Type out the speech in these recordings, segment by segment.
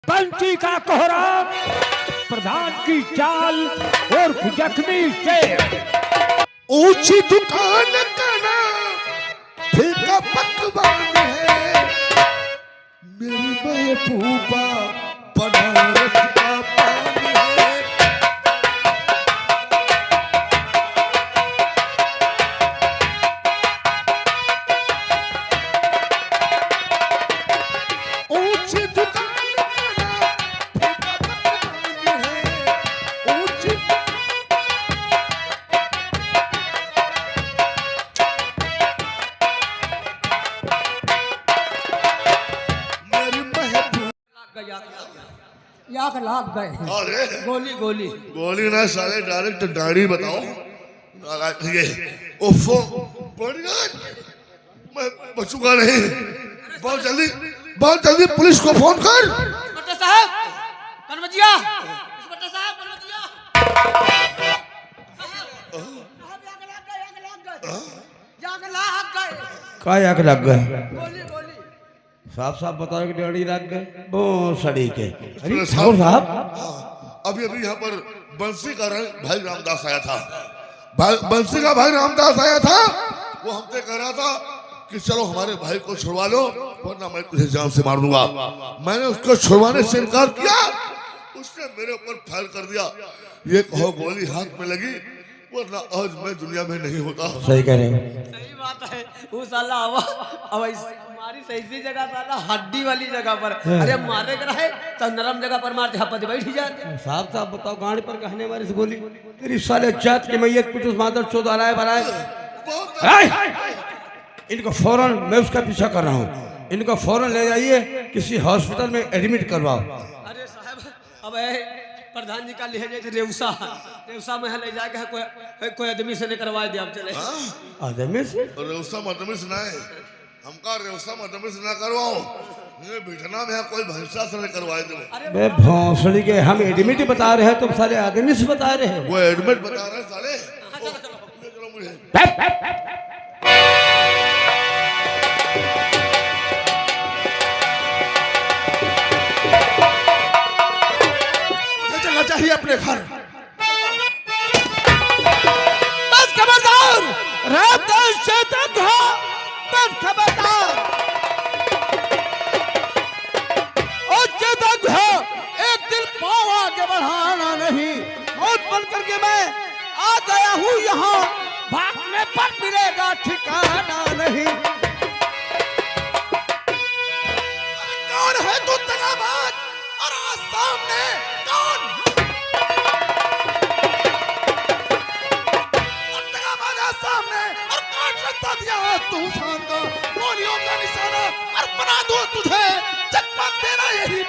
बंसी का कोहराम, प्रधान की चाल और जख्मी से ऊंची दुकान का नाम फीका पकवान है, मेरी महबूबा बनारस का पान है। ऊंची दुकान का नाम फीका पकवान है, ऊंची मेरी महबूबा। याक लाग गए अरे गोली गोली गोली ना साले डायरेक्ट दाढ़ी बताओ ये ओफो बढ़िया मैं बचूंगा नहीं। बहुत जल्दी पुलिस को फोन कर। इंस्पेक्टर साहब कनवजिया, इंस्पेक्टर साहब कनवजिया काय आग लग गए? गोली गोली साफ साफ बताओ कि डैडी लग गए वो सड़ी के। अरे साहब साहब अभी यहाँ पर बंसी का भाई रामदास आया था। बंसी का भाई रामदास आया था। वो हमसे कह रहा था कि चलो हमारे भाई को छुड़वा लो वरना मैं तुझे जान से मार दूंगा। मैंने उसको छुड़वाने से इनकार किया, उसने मेरे ऊपर फायर कर दिया। ये कहो गोली हाथ में लगी वरना आज मैं दुनिया में नहीं होता। सही कह रहे हैं। सही बात है। वो साला अब हमारी सही जगह साला हड्डी वाली जगह पर, अरे मारे कर है तो नरम जगह पर मारते हपत बैठ जाते। साहब साहब बताओ गाड़ी पर कहने वाली से गोली तेरी साले जात के मैयत कुछ मादर चौथ आए बनाए। इनको फौरन मैं उसका पीछा कर रहा हूँ, इनको फौरन ले जाइए किसी हॉस्पिटल में एडमिट करवाओ। अरे साहब अब प्रधान जी का ले जाए रेवसा में ले जाके कोई आदमी से नहीं करवा दे। अब चले आदमी से रेवसा मदमी से ना है, हमका रेवसा मदमी से ना करवाओ, ये बिठना में कोई भैंसा से नहीं करवाए दो। बे भौंसड़ी के हम एडमिट बता रहे हैं तुम सारे आदमी से बता रहे हैं। वो एडमिट बता रहे हैं साले। चलो मुझे चलना चाहिए अपने घर। बस खबरदार रामदास से तक हो, बस खबरदार और चेतक हो। एक दिल पाँव आगे बढ़ाना नहीं, मौत बन करके मैं आ गया हूँ यहाँ, भागने पर मिलेगा ठिकाना नहीं। कौन है तू दगाबाज और आज सामने कौन दगाबाज आज सामने और कौन रास्ता दिया है तूफान का, गोलियों का निशाना और बना दो तुझे चकमा तेरा यही।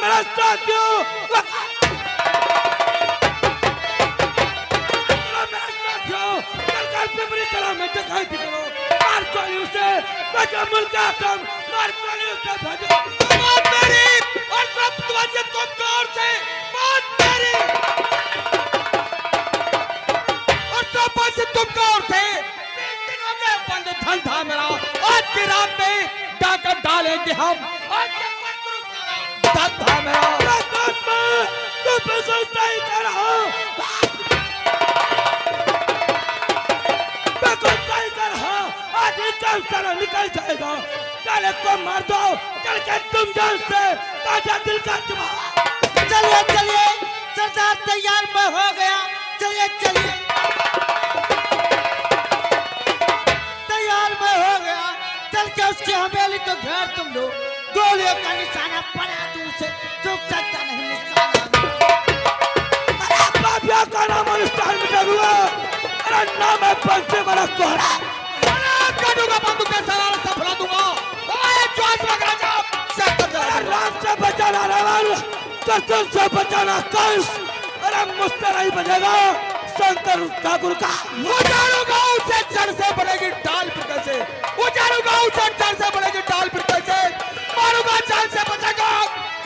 मेरा साथियों में दिखाई दी करो, मार गोलियों से बचा मुल्क आसम, मार गोलियों से भजो मौत मेरी और सब तुझे तुम गौर से मौत मेरी और सब से तुम गौर से 3 दिनों के बंद धंधा मेरा आज की रात में डाका डालेंगे हम। आज धंधा मेरा तू बिल्कुल सही कर रहा हूँ, निकल जाएगा। चले को मार दो, चल के तुम जान से ताजा दिल का जवाब। चलिए चलिए सरदार तैयार मैं हो गया, चलिए चलिए तैयार मैं हो गया। चल के उसकी हवेली को घेर तुम लोग, गोलियों का निशाना पड़ा दूर से, चुप सकता नहीं निशाना। अरे बाबिया का नाम अनुष्ठान में हुआ, अरे नाम है बंसी वाला कोहरा। दूंगा बंदूक के सलार से फुला दूंगा। ओए चौस वगैरह जाओ, रात से बचाना रवान, कसम से बचाना कंस। अरे मुझसे नहीं बचेगा, शंकर ठाकुर का उजाड़ूंगा उसे जड़ से बढ़ेगी डाल फिर कैसे, उजाड़ूंगा उसे जड़ से बढ़ेगी डाल फिर कैसे, मारूंगा जान से बचेगा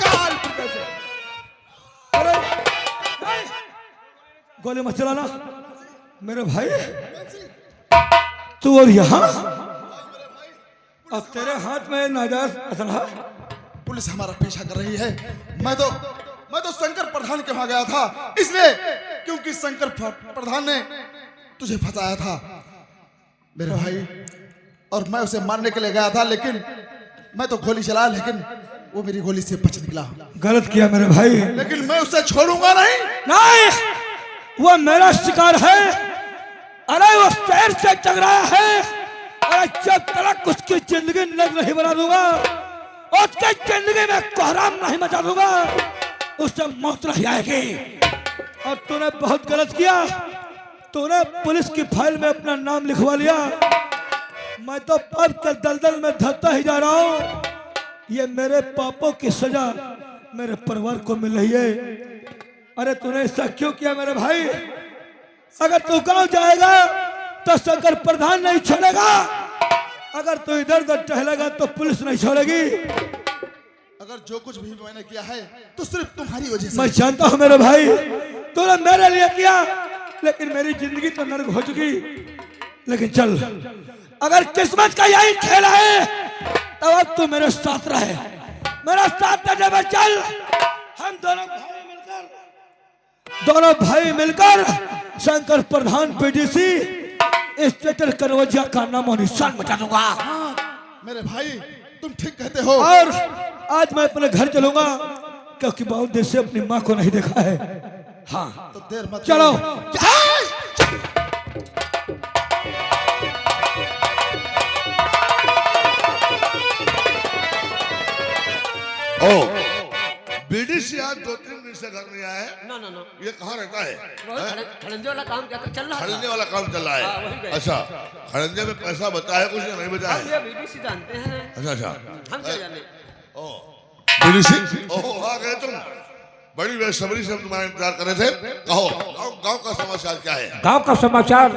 काल फिर कैसे। अरे नहीं, गोली मत चलाना मेरे भाई। तू और यहाँ अब तेरे हाथ में नाजायज असलहा। पुलिस हमारा पीछा कर रही है। मैं तो शंकर प्रधान के वहां गया था इसलिए क्योंकि शंकर प्रधान ने तुझे फंसाया था मेरे भाई, और मैं उसे मारने के लिए गया था, लेकिन मैं तो गोली चलाया लेकिन वो मेरी गोली से बच निकला। गलत किया मेरे भाई। लेकिन मैं उसे छोड़ूंगा नहीं। नहीं, वो मेरा शिकार है। अरे वो शेर से टकराया है, अरे जब तक उसकी जिंदगी नर्क नहीं बना दूंगा, उसकी जिंदगी में कोहराम नहीं मचा दूंगा, उससे मौत नहीं आएगी। और तूने बहुत गलत किया, तूने पुलिस की फाइल में अपना नाम लिखवा लिया। मैं तो अब तक दलदल में धंसता ही जा रहा हूँ। ये मेरे पापों की सजा मेरे परिवार को मिल रही है। अरे तूने ऐसा क्यों किया मेरे भाई? अगर तू गांव जाएगा तो शंकर प्रधान नहीं छोड़ेगा, अगर तू इधर उधर टहलेगा तो पुलिस नहीं छोड़ेगी। अगर जो कुछ भी मैंने किया है तो सिर्फ तुम्हारी वजह से। मैं जानता हूं मेरे भाई, तूने मेरे लिए किया, लेकिन मेरी जिंदगी तो नर्क हो चुकी। लेकिन चल, अगर किस्मत का यही खेल है तो अब तू मेरे साथ रहे, मेरा साथ देने में चल। हम दोनों भाई मिलकर शंकर प्रधान पीडीसी इंस्पेक्टर कनवजिया का नामो निशान मिटा दूंगा। मेरे भाई तुम ठीक कहते हो। और आज मैं अपने घर चलूंगा क्योंकि बहुत देर से अपनी माँ को नहीं देखा है। हाँ तो देर मत चलो। ओ बीडीसी आज 2-3 दिन से घर नहीं आया है। नो ये कहाँ रहता है? खड़ंजे वाला काम क्या चल रहा खड़ंजे वाला काम चल रहा हाँ, वही है। गए। अच्छा, खड़ंजे में पैसा बचा है कुछ या नहीं बचा हम है? ये बीडीसी जानते हैं। अच्छा हम क्या जाने। ओ बीडीसी, ओह आ गए तुम। बड़ी बेसब्री से हम तुम्हारा इंतजार कर रहे थे। कहो गांव का समाचार क्या है? गांव का समाचार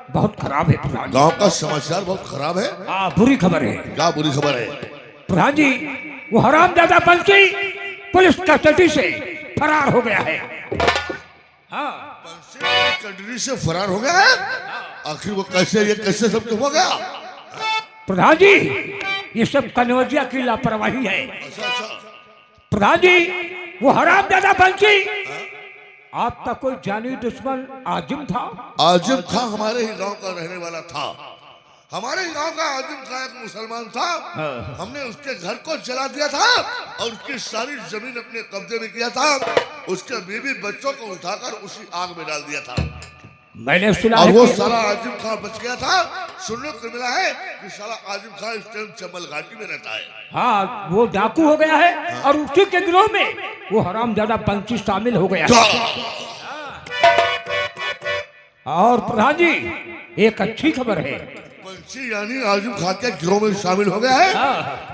बहुत खराब है प्रधान। गांव का समाचार बहुत खराब है। हाँ, बुरी खबर है क्या बुरी खबर है? प्रधान जी। वो हरामजादा बंसी पुलिस कस्टडी से फरार हो गया है। हाँ, कस्टडी से फरार हो गया है? आखिर वो कैसे, ये कैसे सब हो गया? प्रधान जी ये सब कनवजिया की लापरवाही है। अच्छा, प्रधान जी वो हरामजादा बंसी आपका कोई जानी दुश्मन आजिम था। आजिम खां हमारे ही गांव का रहने वाला था। हमारे ही गांव का आजिम खां एक मुसलमान था। हमने उसके घर को जला दिया था और उसकी सारी जमीन अपने कब्जे में किया था। उसके बीवी बच्चों को उठाकर उसी आग में डाल दिया था। मैंने सुना और है वो कि साला आजिम खां बच गया था। सुनने को मिला है कि साला आजिम खां इस टाइम चंबल घाटी में रहता है। हाँ, वो डाकू हो गया है और उसी के गिरोह में वो हरामजादा पंछी शामिल हो गया है। और प्रधान जी एक अच्छी खबर है। पंछी यानी आजिम खां के गिरोह में शामिल हो गया है।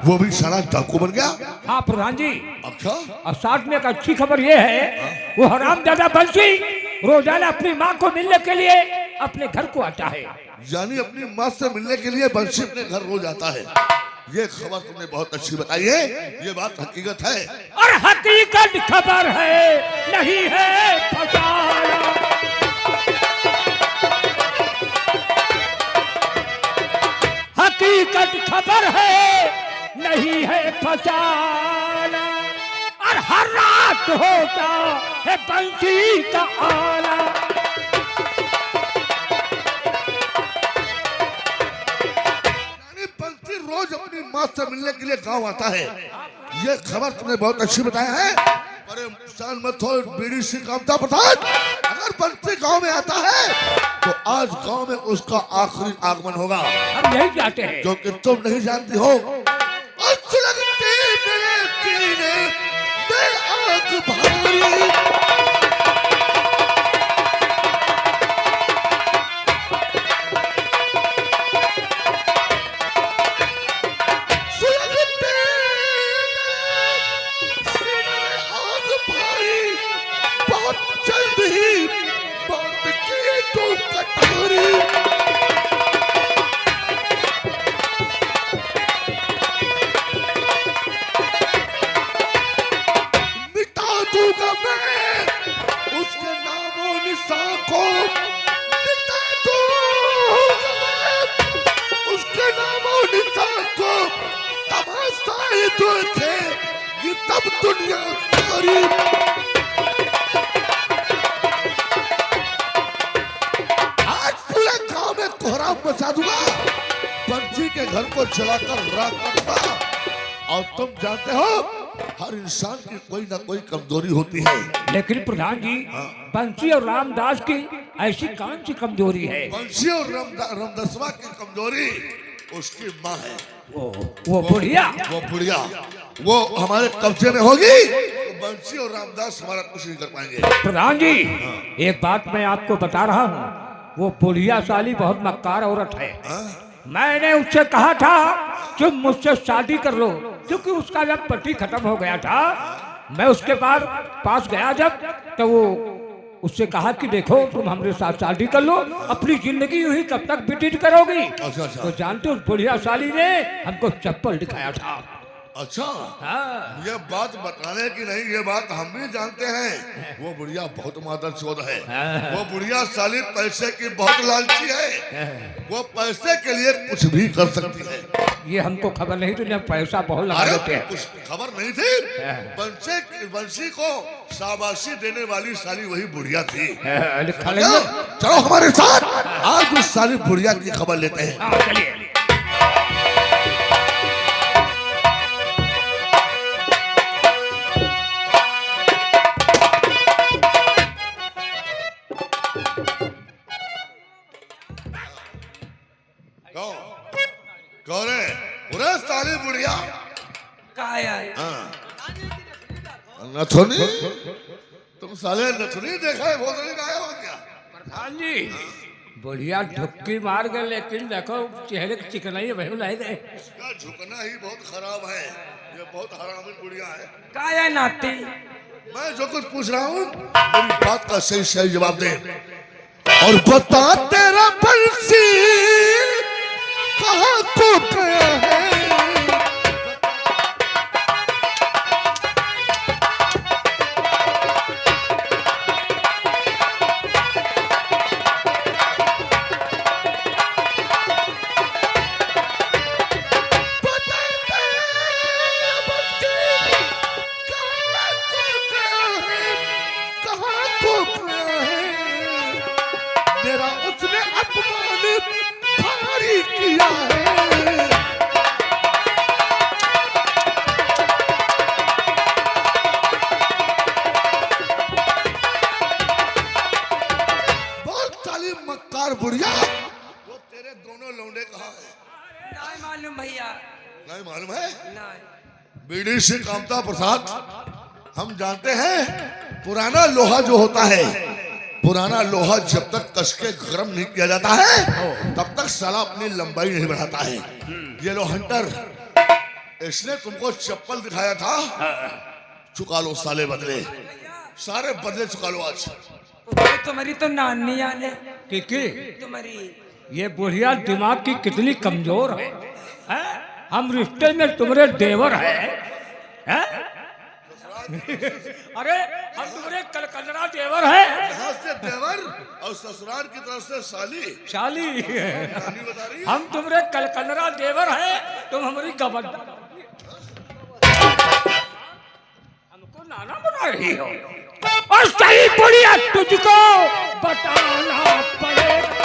वो भी साला डाकू बन गया। हाँ प्रधान जी, अच्छा, और साथ में एक अच्छी खबर ये है वो हरामजादा बंसी रोजाना अपनी माँ को मिलने के लिए अपने घर को आता है। यानी अपनी माँ से मिलने के लिए बंसी अपने घर रोज आता है। ये खबर तुमने बहुत अच्छी बताई है। ये बात हकीकत है। और हकीकत खबर है, नहीं है फसाना। हकीकत खबर है, नहीं है फसाना। और हर रात होता है बंसी का आना। यानी बंसी रोज अपनी माँ से मिलने के लिए गांव आता है। ये खबर तुमने बहुत अच्छी बताया है। परेशान मत हो बीडीसी कामता प्रधान। अगर बंसी गांव में आता है तो आज गांव में उसका आखिरी आगमन होगा। हम यही चाहते हैं। जो कि तुम नहीं जानती हो। आग भारी बहुत जल्द ही बहुत तो थे कि तब दुनिया सारी आज पूरे गांव में कोहराम मचा दूंगा, बंसी के घर को जलाकर राख कर दूंगा। और तुम जानते हो हर इंसान की कोई ना कोई कमजोरी होती है, लेकिन प्रधान जी बंसी और रामदास की ऐसी कौन सी कमजोरी है? बंसी और रामदसवा की कमजोरी उसकी माँ है। वो बुढ़िया, वो बुढ़िया वो हमारे कब्जे में होगी तो बंसी और रामदास हमारा कुछ नहीं कर पाएंगे। प्रधान जी एक बात मैं आपको बता रहा हूँ, वो बुढ़िया साली बहुत मक्कार औरत है। मैंने उससे कहा था कि मुझसे शादी कर लो, क्योंकि उसका जब पति खत्म हो गया था, मैं उसके पास गया जब, तो वो उससे कहा कि देखो तुम हमारे साथ शादी कर लो, अपनी जिंदगी यूं ही कब तक व्यतीत करोगी। अच्छा अच्छा तो जानते हो उस बुढ़िया साली ने हमको चप्पल दिखाया था। अच्छा हाँ। ये बात बताने की नहीं, ये बात हम भी जानते हैं। वो बुढ़िया बहुत मादरचोद है। वो बुढ़िया साली पैसे की बहुत लालची है। वो पैसे के लिए कुछ भी कर सकती है। ये हमको खबर नहीं थी, पैसा बहुत लगा अरे देते हैं। कुछ खबर नहीं थी। बंसी को शाबाशी देने वाली साली वही बुढ़िया थी। लिखा लेंगे। चलो हमारे साथ आज उस साली बुढ़िया की खबर लेते हैं। हाँ, चलिए। कौन है? उरे साली बुढ़िया। नथुनी? तुम साले नथुनी देखा है? भोसड़ी का आया हो क्या? प्रधान जी बुढ़िया ढुक्की मार गए, लेकिन देखो चेहरे की चिकनाई वही लाई गए। इसका झुकना ही बहुत खराब है। ये बहुत हरामी बुढ़िया है। काया नाती। मैं जो कुछ पूछ रहा हूँ मेरी बात का सही सही जवाब दे। और बता तेरा बंसी कहाँ को गया है? मेरा उसने अपमान भारी किया है। बहुत साली मक्कार बुढ़िया, वो तेरे दोनों लौंडे कहाँ हैं? नहीं मालूम भैया, नहीं मालूम है? नहीं। बीड़ी से कामता प्रसाद, हम जानते हैं पुराना लोहा जो होता है, पुराना लोहा जब तक कस के गर्म नहीं किया जाता है तब तक साला अपनी लंबाई नहीं बढ़ाता है। ये लो हंटर, इसने तुमको चप्पल दिखाया था, चुका लो साले बदले, सारे बदले चुका लो आज। तुम्हारी तो नानी आने टिकी तुम्हारी। ये बुढ़िया दिमाग की कितनी कमजोर है, हैं? हम रिश्ते में तुम्हारे देवर है, हैं? अरे हम तुम्हारे कलकलरा देवर है। यहाँ से देवर और ससुराल की तरफ से साली शाली नानी बता रही है। हम तुम्हारे कलकलरा देवर है, तुम हमारी गबन हमको नाना बना रही हो। और सही बुढ़िया तुझको बताना पड़ेगा।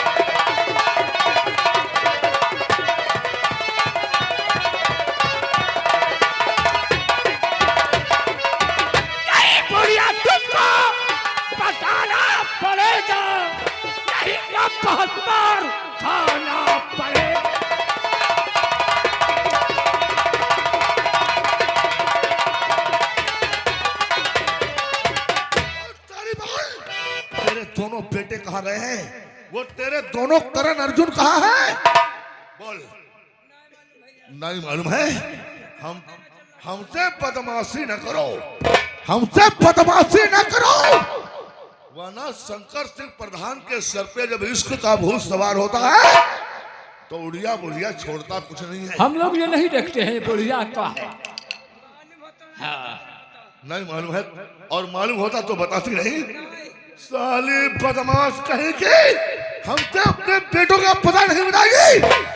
बुढ़िया तुझको बताना पड़ेगा, नहीं तो बहुत मार खाना पड़ेगा। तेरे दोनों बेटे कहाँ गए हैं? वो तेरे दोनों करण अर्जुन कहाँ हैं? बोल। नहीं मालूम है? हमसे बदमाशी न करो, हमसे बदमाशी न करो, वरना शंकर सिंह प्रधान के सर पे जब इश्क का भूत सवार होता है तो उड़िया बुढ़िया छोड़ता कुछ नहीं है। हम लोग ये नहीं देखते हैं बुढ़िया का है। हाँ। नहीं मालूम है, और मालूम होता तो बताती नहीं। साली बदमाश कहेगी, हमसे अपने बेटों का पता नहीं बताएगी।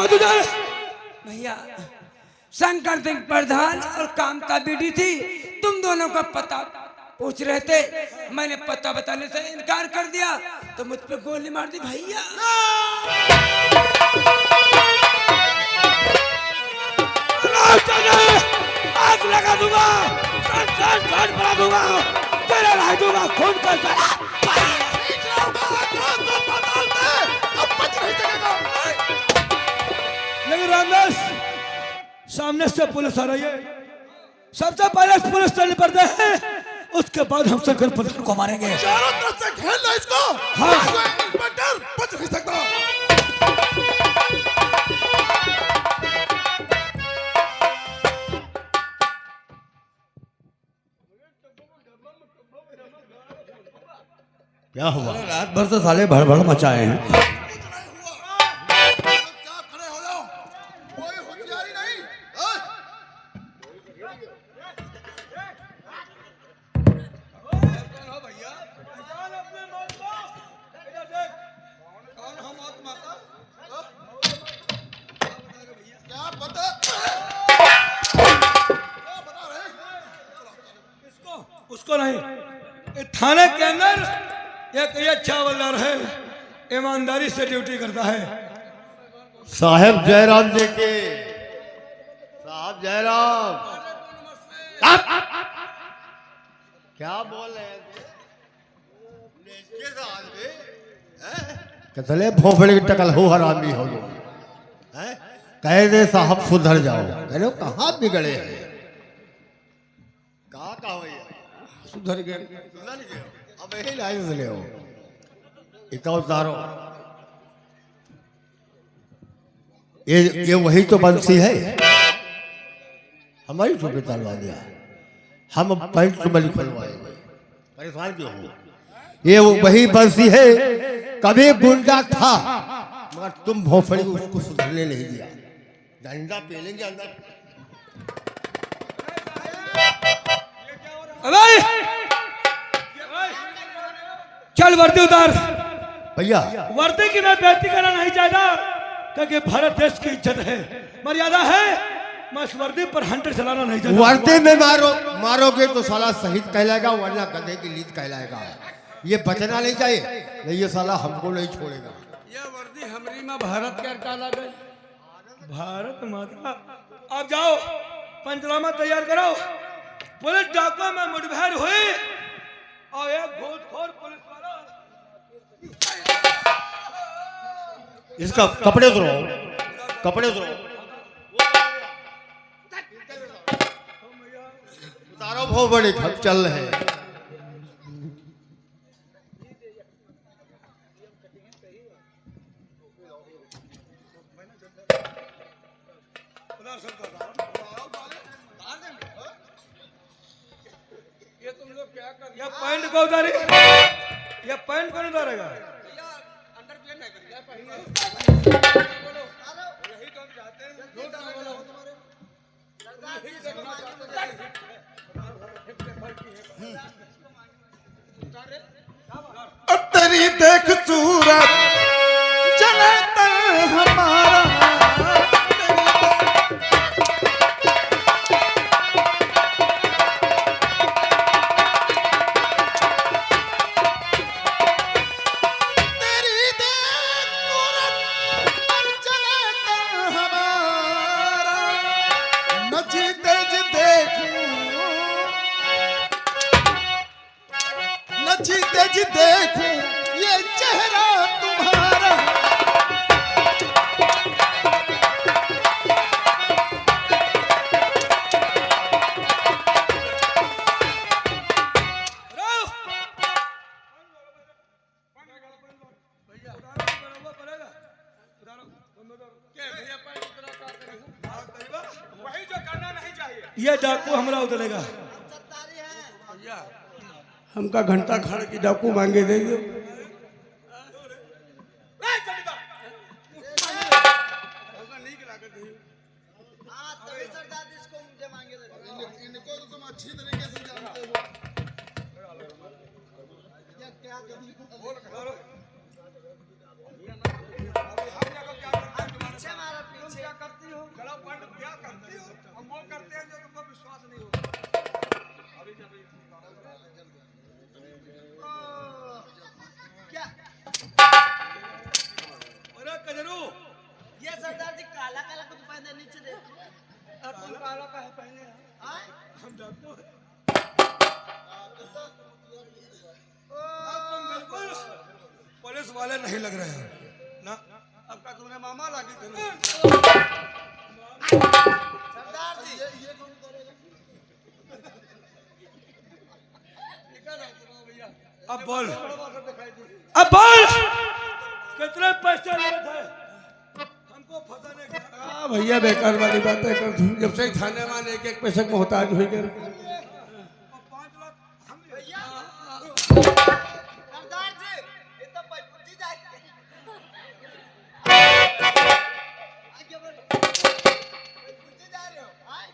हुआ तुझे? भैया शंकर सिंह प्रधान और कामता बीडी थी, तुम दोनों का पता पूछ रहे थे, मैंने पता बताने से इनकार कर दिया तो मुझ पे गोली मार दी भैया। आग लगा दूंगा, संसार काट बना दूंगा, तेरा रह दूंगा खून का सारा। लेकिन रामदास सामने से पुलिस आ रही है, सबसे पहले पुलिस से निपटते हैं, उसके बाद हम शंकर प्रधान को मारेंगे। चारों तरफ से घेर लो इसको। हाँ। इंस्पेक्टर बच नहीं सकता। क्या हुआ? रात भर से साले भड़बड़ मचाए हैं। खड़े हो जाओ, कोई होशियारी नहीं। क्या बता रहे? उसको नहीं, ये थाने के अंदर एक ये चावलदार है, ईमानदारी से ड्यूटी करता है। साहब जयराम जी के, साहब जयराम क्या बोल रहे हैं? कितने भोपड़े की टकल हो हरामी हो लोग, कह दे साहब सुधर जाओ, कह लो कहाँ बिगड़े हैं, कहाँ भैया सुधर गए, अब यही लाइन से ले हो एक उतारो। ये वही तो बंसी है, हमारी टोपी तलवा दिया, हम पैंट तुम्हारी खुलवाएंगे, परेशान क्यों हो? ये वही बंसी है, कभी गुंडा था मगर तुम भोफड़ी उसको सुधरने नहीं दिया, डंडा पेलेंगे अंदर। चल वर्दी उतार। भैया वर्दी की मैं बेइज्जती करना नहीं चाहता, क्योंकि भारत देश की इज्जत है, मर्यादा है, मैं इस वर्दी पर हंटर चलाना नहीं चाहता। वर्दी में मारोगे तो साला शहीद कहलाएगा, वरना गधे की लीद कहलाएगा, ये बचना नहीं चाहिए, नहीं ये साला हमको नहीं छोड़ेगा। ये वर्दी हमरी में भारत के काला गई, भारत माता। आप जाओ पंचनामा तैयार करो, पुलिस डाकुओं में मुठभेड़ हुई और एक घूसखोर पुलिस वाला इसका कपड़े उतरो, कपड़े उतरो, उतारो भोपड़ी, खप चल रहे हैं। ये पैंट को उतारे, ये पैंट कौन उतारेगा? तेरी देख सूरत जले तन हमारा, तेरी देख सूरत जले तन हमारा, न जीते जी देखूं, न जीते जी देखूं ये चेहरा तुम्हारा। ये डाकू हमरा उतरेगा। हमका घंटा खड़ की डाकू मांगे देंगे। इनको तो तुम अच्छी तरीके से जानते हो। पीछे मारा पीछे क्या करती हो गला पंड क्या करती हो हम वो करते हैं जो तुमको विश्वास नहीं होगा क्या अरे कजरू ये सरदार जी काला काला कुछ पहने नीचे देखो तुम काला का है पहने हाँ? हम डाकू हैं ओ, तुम बिल्कुल पुलिस वाले नहीं लग रहे हैं ना अब का तुमने मामा लागी थे सरदार जी अब बोल अब बोल कितने पैसे लिए थे हमको फंसाने का भैया बेकार वाली बातें कर तू जब से थाने वाले एक एक पैसे को मोहताज हुई कर 5 लाख हम सरदार जी ये तो बुद्धि जाएगी आगे बढ़ो बुद्धि जा रहे हो हाँ?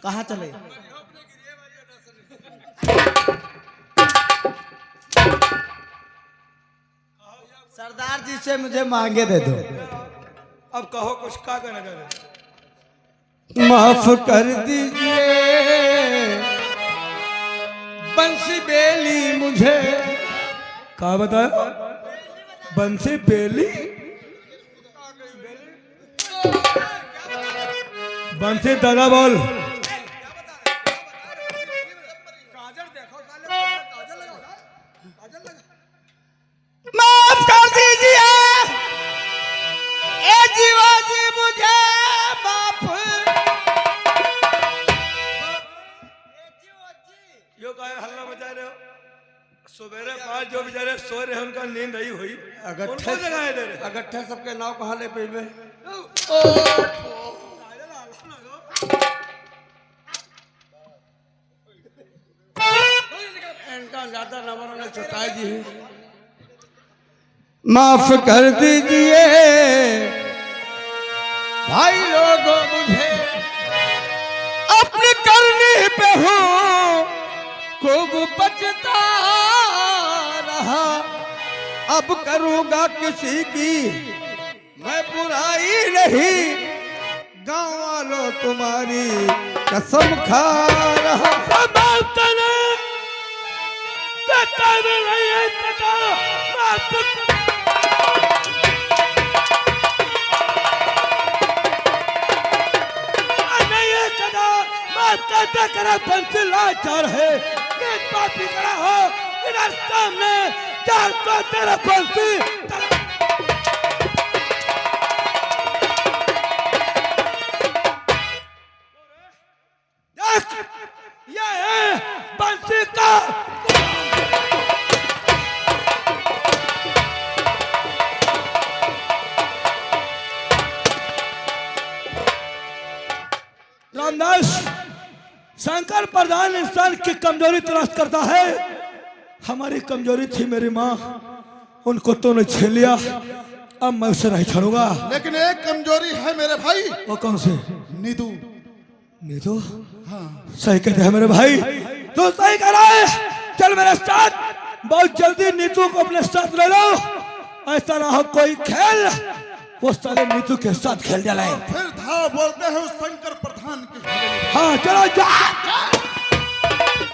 कहाँ चले सरदार जी से मुझे मांगे दे दो अब कहो कुछ का कहना चाह रहे माफ कर दीजिए बंसी बेली मुझे कहा बताया बंसी बेली बंसी दादा बोल काजल देखो साले काजल लगा काजल लगा माफ कर दीजिए ए जीवा जी मुझे माफ यो का हल्ला बजा रहे हो सवेरे 5 जो बेचारे सो रहे हैं उनका नींद नहीं हुई उनको जगाए दे रहे अगट्ठे सबके नाव कहाँ ले पे इनका ज्यादा नंबर उन्हें चुटाई जी माफ कर दीजिए भाई लोगों मुझे अपनी करनी पे हो खूब बचता रहा अब करूंगा किसी की मैं बुराई नहीं गांव वालों तुम्हारी कसम खा रहा लाचार है पापी करा हो इधर सामने चार तो तेरा पंछी ये है बंसी का रामदास शंकर प्रधान इंसान की कमजोरी तलाश करता है हमारी कमजोरी थी मेरी माँ उनको तूने छीन लिया अब मैं उसे नहीं छोड़ूंगा लेकिन एक कमजोरी है मेरे भाई वो कौन सी नीतू नीतू हाँ सही कहते हैं मेरे भाई तू सही कह रहा है चल मेरे साथ बहुत जल्दी नीतू को अपने साथ ले लो ऐसा ना हो कोई खेल वो साले नीतू के साथ खेल डाले फिर धाव बोलते हैं उस शंकर प्रधान की हाँ चलो जा